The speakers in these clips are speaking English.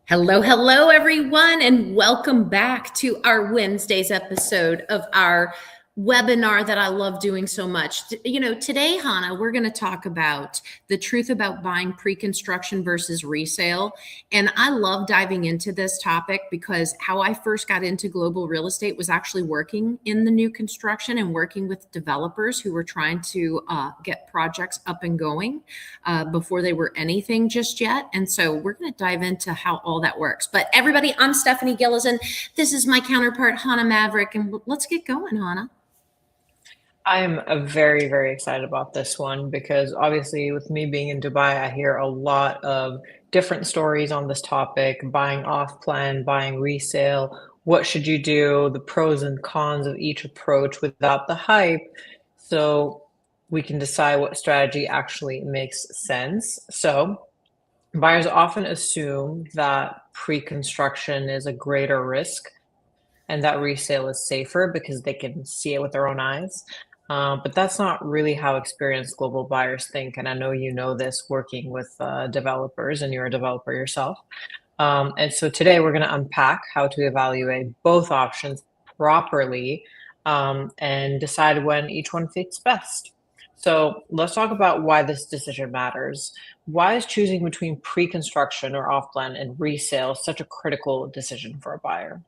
Hello, hello, everyone, and welcome back to our Wednesday's episode of our webinar that I love doing so much. Today, Hannah, we're going to talk about the truth about buying pre-construction versus resale. And I love diving into this topic because how I first got into global real estate was actually working in the new construction and working with developers who were trying to get projects up and going before they were anything just yet. And so we're going to dive into how all that works. But everybody, I'm Stephanie Gillison. This is my counterpart, Hannah Maverick. And let's get going, Hannah. I'm very, very excited about this one because obviously, with me being in Dubai, I hear a lot of different stories on this topic, buying off plan, buying resale. What should you do? The pros and cons of each approach without the hype. So we can decide what strategy actually makes sense. So buyers often assume that pre-construction is a greater risk and that resale is safer because they can see it with their own eyes. But that's not really how experienced global buyers think. And I know you know this working with developers, and you're a developer yourself. And so today we're going to unpack how to evaluate both options properly and decide when each one fits best. So let's talk about why this decision matters. Why is choosing between pre-construction or off-plan and resale such a critical decision for a buyer?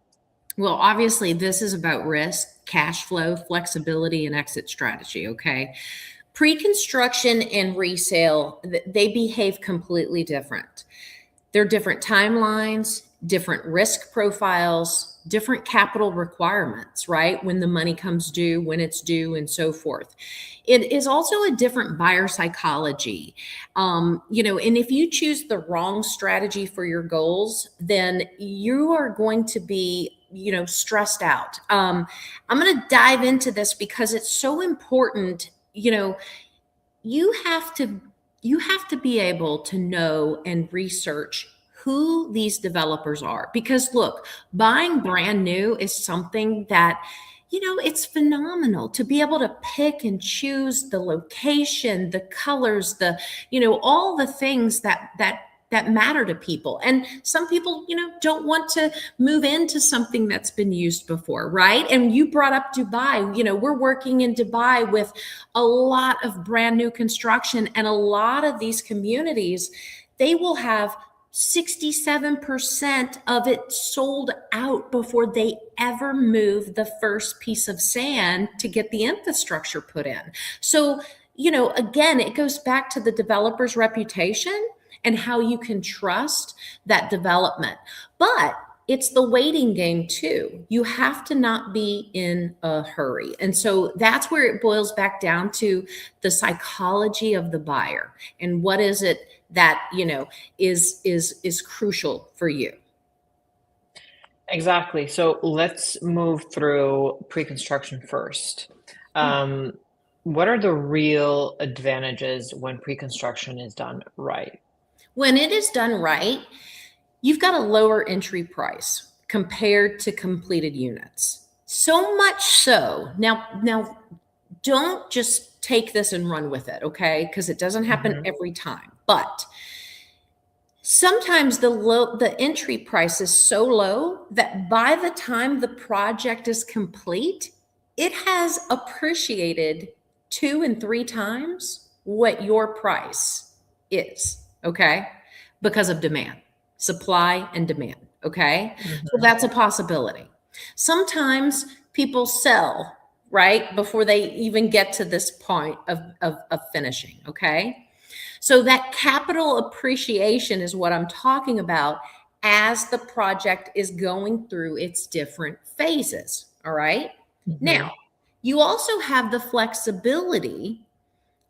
Well, obviously, this is about risk, cash flow, flexibility, and exit strategy. Okay. Pre construction and resale, they behave completely different. They're different timelines, different risk profiles, different capital requirements, right? When the money comes due, when it's due, and so forth. It is also a different buyer psychology. And if you choose the wrong strategy for your goals, then you are going to be stressed out. I'm going to dive into this because it's so important. You have to be able to know and research who these developers are, because look, buying brand new is something that it's phenomenal to be able to pick and choose the location, the colors, all the things that matter to people. And some people, don't want to move into something that's been used before, right? And you brought up Dubai. We're working in Dubai with a lot of brand new construction, and a lot of these communities, they will have 67% of it sold out before they ever move the first piece of sand to get the infrastructure put in. So, again, it goes back to the developer's reputation and how you can trust that development. But it's the waiting game too. You have to not be in a hurry. And so that's where it boils back down to the psychology of the buyer and what is it that, is crucial for you. Exactly. So let's move through pre-construction first. What are the real advantages when pre-construction is done right? When it is done right, you've got a lower entry price compared to completed units. So much so. Now don't just take this and run with it, okay? Because it doesn't happen every time. But sometimes the entry price is so low that by the time the project is complete, it has appreciated 2 and 3 times what your price is, okay? Because of demand, supply and demand, okay? So that's a possibility. Sometimes people sell right before they even get to this point of finishing, okay? So that capital appreciation is what I'm talking about as the project is going through its different phases, all right? Now, you also have the flexibility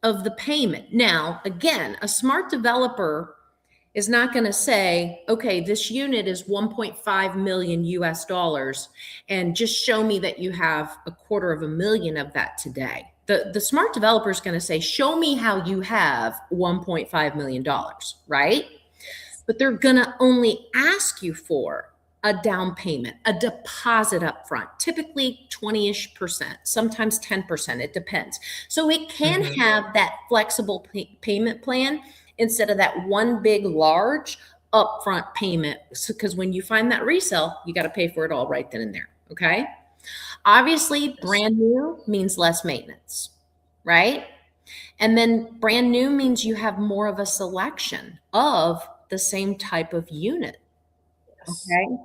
of the payment. Now, again, a smart developer is not going to say, okay, this unit is 1.5 million US dollars, and just show me that you have $250,000 of that today. The smart developer is going to say, show me how you have $1.5 million, right? But they're going to only ask you for a down payment, a deposit up front, typically 20-ish%, sometimes 10%, it depends. So it can have that flexible payment plan instead of that one big large upfront payment. Because when you find that resale, you got to pay for it all right then and there. Okay. Obviously, brand new means less maintenance, right? And then brand new means you have more of a selection of the same type of unit. Yes. Okay.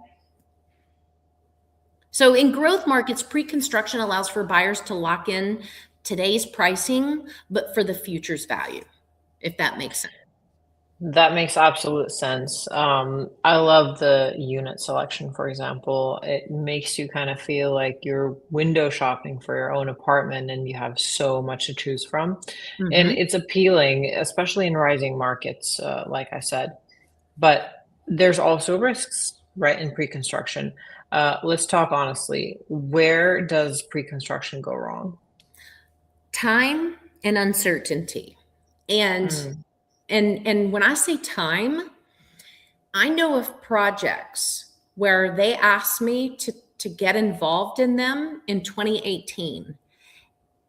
So in growth markets, pre-construction allows for buyers to lock in today's pricing, but for the future's value, if that makes sense. That makes absolute sense. I love the unit selection, for example. It makes you kind of feel like you're window shopping for your own apartment and you have so much to choose from. And Mhm. it's appealing, especially in rising markets, like I said. But there's also risks, right, in pre-construction. Let's talk honestly. Where does pre-construction go wrong? Time and uncertainty. And Mm, and when I say time, I know of projects where they asked me to get involved in them in 2018.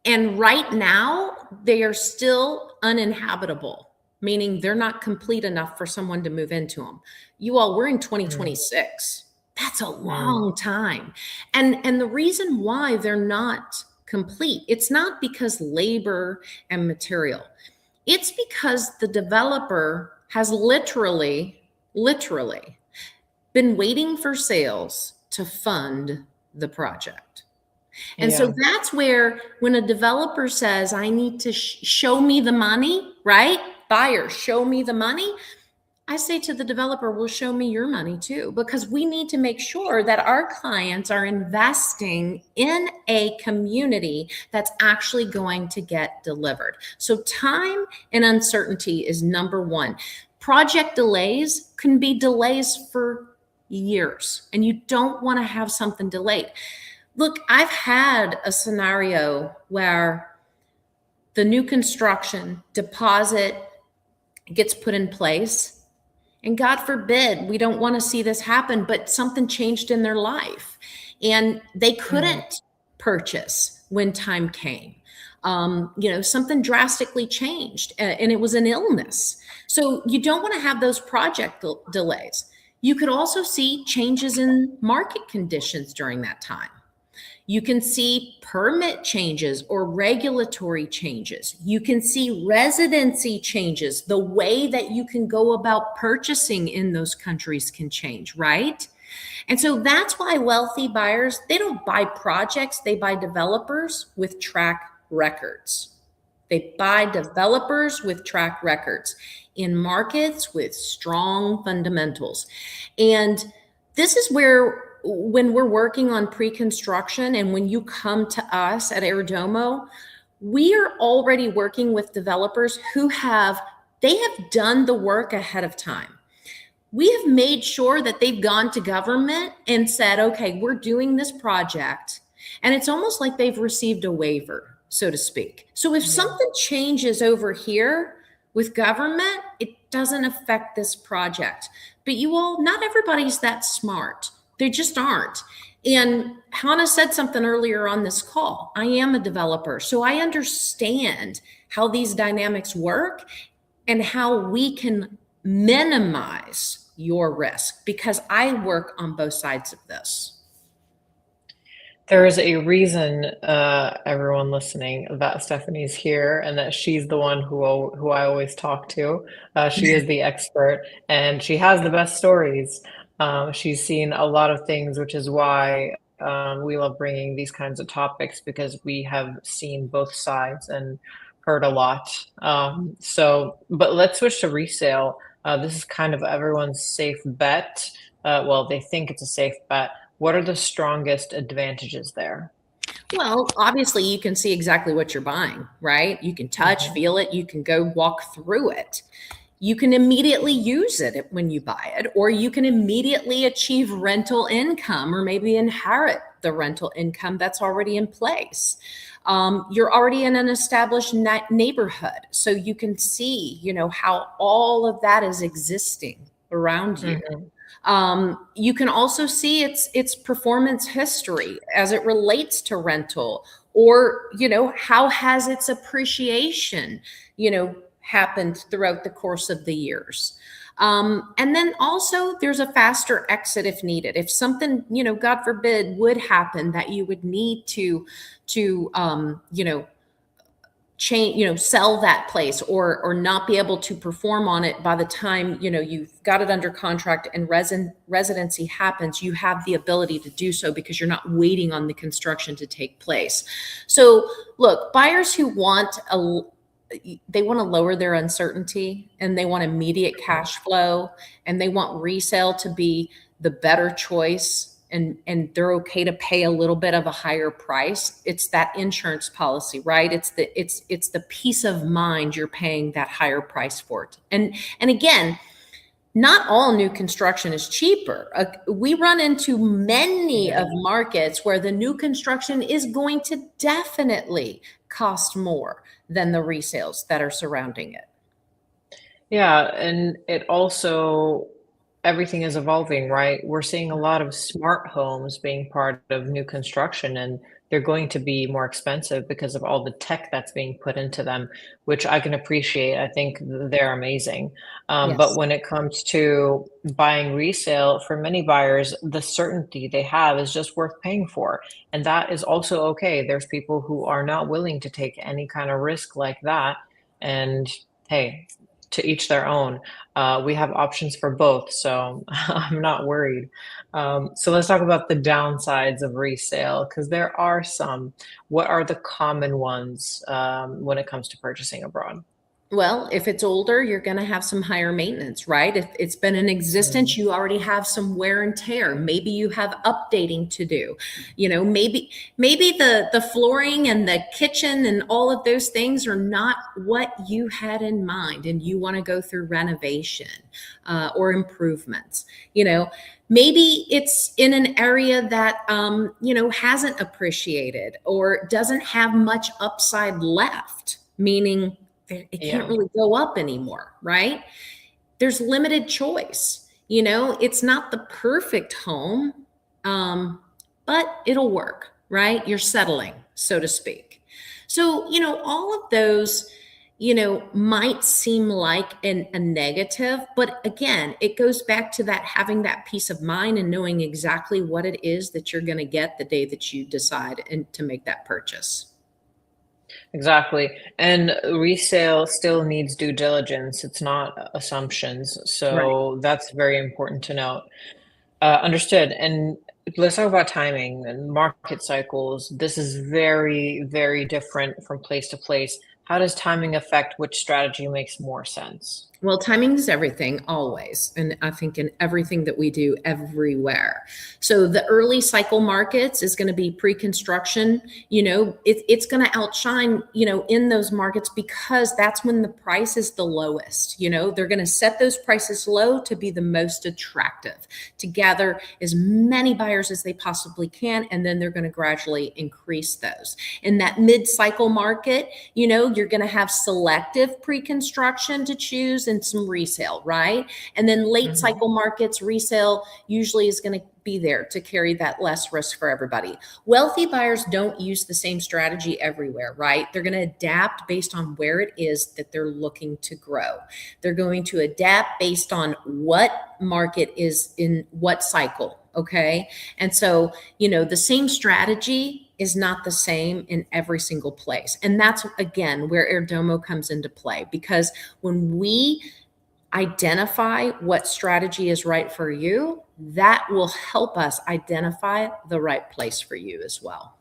And right now, they are still uninhabitable, meaning they're not complete enough for someone to move into them. You all, we're in mm, 2026. That's a mm. long time. And the reason why they're not complete, it's not because labor and material. It's because the developer has literally been waiting for sales to fund the project. And so Yeah. that's where when a developer says, I need to show me the money, right? Buyer, show me the money. I say to the developer, well, show me your money too, because we need to make sure that our clients are investing in a community that's actually going to get delivered. So time and uncertainty is number one. Project delays can be delays for years, and you don't want to have something delayed. Look, I've had a scenario where the new construction deposit gets put in place. And God forbid, we don't want to see this happen, but something changed in their life and they Mm, couldn't purchase when time came. Something drastically changed and it was an illness. So you don't want to have those project delays. You could also see changes in market conditions during that time. You can see permit changes or regulatory changes. You can see residency changes. The way that you can go about purchasing in those countries can change, right? And so that's why wealthy buyers, they don't buy projects, they buy developers with track records. They buy developers with track records in markets with strong fundamentals. And this is where, when we're working on pre-construction and when you come to us at Airdomo, we are already working with developers who they have done the work ahead of time. We have made sure that they've gone to government and said, okay, we're doing this project. And it's almost like they've received a waiver, so to speak. So if yeah. something changes over here with government, it doesn't affect this project. But you all, not everybody's that smart. They just aren't. And Hannah said something earlier on this call. I am a developer, so I understand how these dynamics work and how we can minimize your risk because I work on both sides of this. There is a reason, everyone listening, that Stephanie's here and that she's the one who I always talk to. She is the expert and she has the best stories. She's seen a lot of things, which is why we love bringing these kinds of topics because we have seen both sides and heard a lot. But let's switch to resale. This is kind of everyone's safe bet. Well, they think it's a safe bet. What are the strongest advantages there? Well, obviously, you can see exactly what you're buying, right? You can touch, Mhm. feel it, you can go walk through it. You can immediately use it when you buy it, or you can immediately achieve rental income or maybe inherit the rental income that's already in place. You're already in an established neighborhood, so you can see, how all of that is existing around you. Mhm. You can also see its performance history as it relates to rental, or how has its appreciation, you know, happened throughout the course of the years. And then also there's a faster exit if needed. If something, God forbid, would happen that you would need to change, sell that place or not be able to perform on it by the time, you've got it under contract and residency happens, you have the ability to do so because you're not waiting on the construction to take place. So look, buyers who they want to lower their uncertainty and they want immediate cash flow and they want resale to be the better choice, and they're okay to pay a little bit of a higher price. It's that insurance policy, right? It's the peace of mind you're paying that higher price for it. And again, not all new construction is cheaper. We run into many of markets where the new construction is going to definitely cost more than the resales that are surrounding it. Yeah, and it also everything is evolving, right? We're seeing a lot of smart homes being part of new construction, and they're going to be more expensive because of all the tech that's being put into them, which I can appreciate. I think they're amazing. But Yes. when it comes to buying resale, for many buyers, the certainty they have is just worth paying for. And that is also okay. There's people who are not willing to take any kind of risk like that. And hey, to each their own. We have options for both, so I'm not worried. So let's talk about the downsides of resale because there are some. What are the common ones when it comes to purchasing abroad? Well, if it's older, you're going to have some higher maintenance, right? If it's been in existence, you already have some wear and tear. Maybe you have updating to do. Maybe the flooring and the kitchen and all of those things are not what you had in mind, and you want to go through renovation or improvements. Maybe it's in an area that hasn't appreciated or doesn't have much upside left, meaning it can't Yeah. really go up anymore, right? There's limited choice. It's not the perfect home, but it'll work, right? You're settling, so to speak. So, all of those, might seem like a negative, but again, it goes back to that having that peace of mind and knowing exactly what it is that you're going to get the day that you decide and to make that purchase. Exactly. And resale still needs due diligence. It's not assumptions. Right. So that's very important to note. Understood. And let's talk about timing and market cycles. This is very, very different from place to place. How does timing affect which strategy makes more sense? Well, timing is everything always. And I think in everything that we do everywhere. So the early cycle markets is going to be pre-construction. It's going to outshine, in those markets because that's when the price is the lowest. They're going to set those prices low to be the most attractive, to gather as many buyers as they possibly can. And then they're going to gradually increase those. In that mid-cycle market, you're going to have selective pre-construction to choose and some resale, right? And then late Mhm. cycle markets, resale usually is going to be there to carry that less risk for everybody. Wealthy buyers don't use the same strategy everywhere, right? They're going to adapt based on where it is that they're looking to grow. They're going to adapt based on what market is in what cycle. Okay. And so, the same strategy is not the same in every single place. And that's again where Airdomo comes into play, because when we identify what strategy is right for you, that will help us identify the right place for you as well.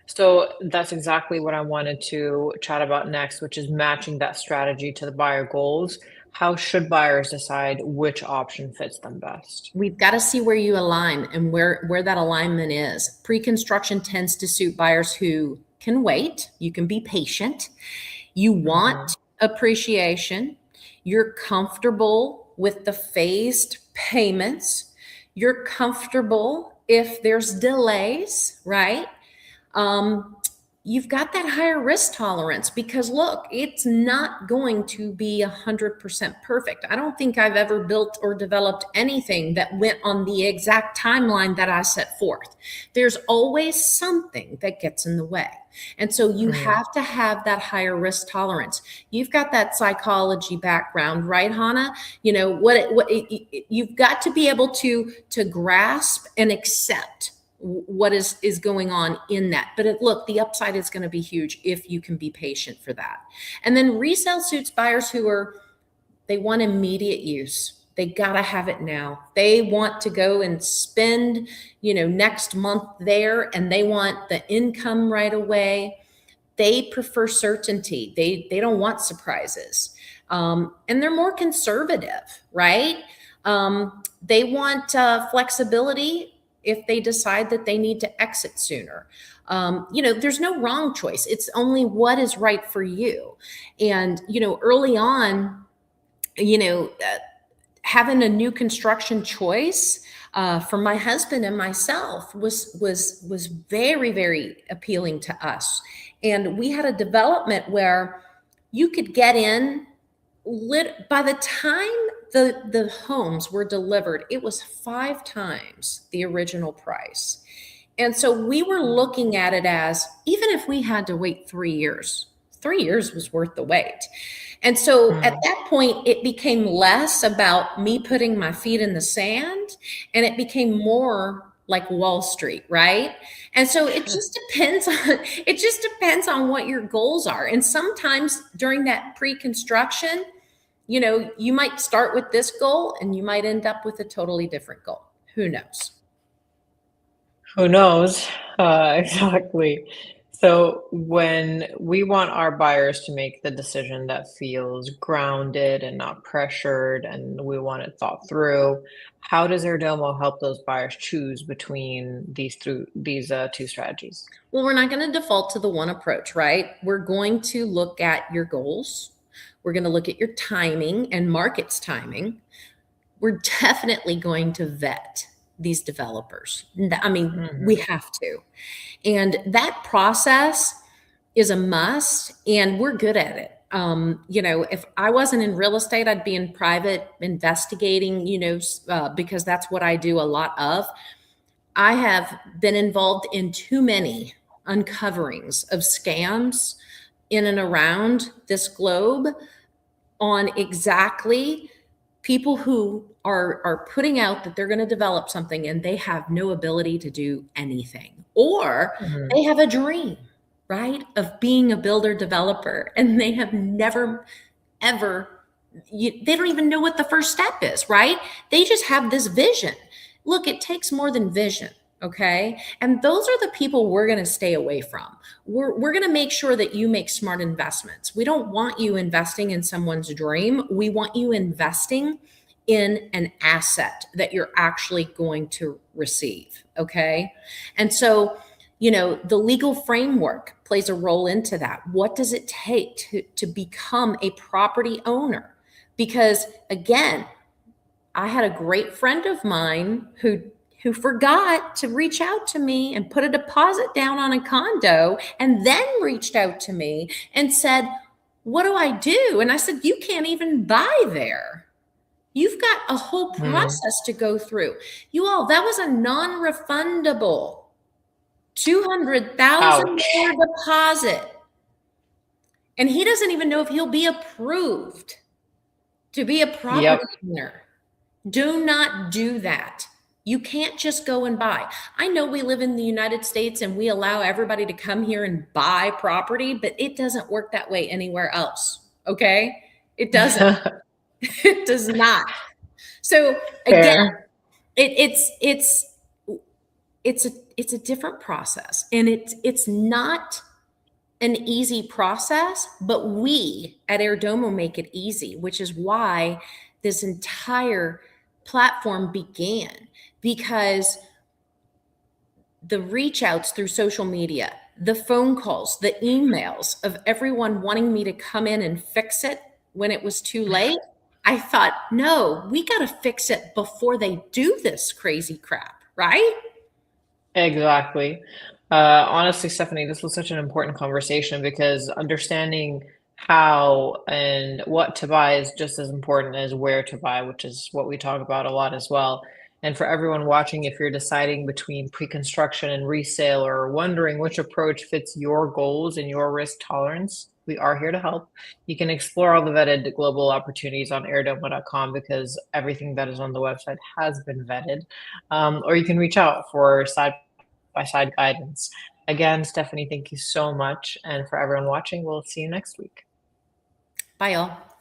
So that's exactly what I wanted to chat about next, which is matching that strategy to the buyer goals. How should buyers decide which option fits them best? We've got to see where you align and where that alignment is. Pre-construction tends to suit buyers who can wait. You can be patient. You Mhm. want appreciation. You're comfortable with the phased payments. You're comfortable if there's delays, right? Um, you've got that higher risk tolerance because look, it's not going to be 100% perfect. I don't think I've ever built or developed anything that went on the exact timeline that I set forth. There's always something that gets in the way. And so you Mm. have to have that higher risk tolerance. You've got that psychology background, right, Hannah? You know, you've got to be able to grasp and accept what is going on in that. But look, the upside is going to be huge if you can be patient for that. And then resale suits buyers they want immediate use. They got to have it now. They want to go and spend, next month there, and they want the income right away. They prefer certainty. They don't want surprises. And they're more conservative, right? They want flexibility if they decide that they need to exit sooner. There's no wrong choice. It's only what is right for you. And, early on, having a new construction choice for my husband and myself was very, very appealing to us. And we had a development where you could get in by the time the homes were delivered, it was 5 times the original price. And so we were looking at it as, even if we had to wait 3 years, 3 years was worth the wait. And so at that point, it became less about me putting my feet in the sand, and it became more like Wall Street, right? And so it just depends on what your goals are. And sometimes during that pre-construction, you might start with this goal and you might end up with a totally different goal. Who knows? Who knows? Exactly. So when we want our buyers to make the decision that feels grounded and not pressured, and we want it thought through, how does Airdomo help those buyers choose between these two strategies? Well, we're not going to default to the one approach, right? We're going to look at your goals. We're going to look at your timing and market's timing. We're definitely going to vet these developers. I mean, we have to. And that process is a must, and we're good at it. If I wasn't in real estate, I'd be in private investigating, because that's what I do a lot of. I have been involved in too many uncoverings of scams in and around this globe on exactly people who are putting out that they're going to develop something and they have no ability to do anything, or they have a dream, right, of being a builder developer, and they have never ever they don't even know what the first step is, right? They just have this vision. Look, it takes more than vision. Okay. And those are the people we're going to stay away from. We're going to make sure that you make smart investments. We don't want you investing in someone's dream. We want you investing in an asset that you're actually going to receive. Okay. And so, the legal framework plays a role into that. What does it take to become a property owner? Because again, I had a great friend of mine who forgot to reach out to me and put a deposit down on a condo, and then reached out to me and said, "What do I do?" And I said, "You can't even buy there. You've got a whole process to go through." You all, that was a non-refundable $200,000 deposit. And he doesn't even know if he'll be approved to be a property owner. Do not do that. You can't just go and buy. I know we live in the United States and we allow everybody to come here and buy property, but it doesn't work that way anywhere else. Okay? It doesn't. It does not. So again, it's a different process, and it's not an easy process, but we at Airdomo make it easy, which is why this entire platform began, because the reach outs through social media, the phone calls, the emails of everyone wanting me to come in and fix it when it was too late, I thought, no, we got to fix it before they do this crazy crap, right? Exactly. Honestly, Stephanie, this was such an important conversation because understanding how and what to buy is just as important as where to buy, which is what we talk about a lot as well. And for everyone watching, if you're deciding between pre-construction and resale or wondering which approach fits your goals and your risk tolerance, we are here to help. You can explore all the vetted global opportunities on airdoma.com because everything that is on the website has been vetted. Or you can reach out for side by side guidance. Again, Stephanie, thank you so much. And for everyone watching, we'll see you next week. Bye, y'all.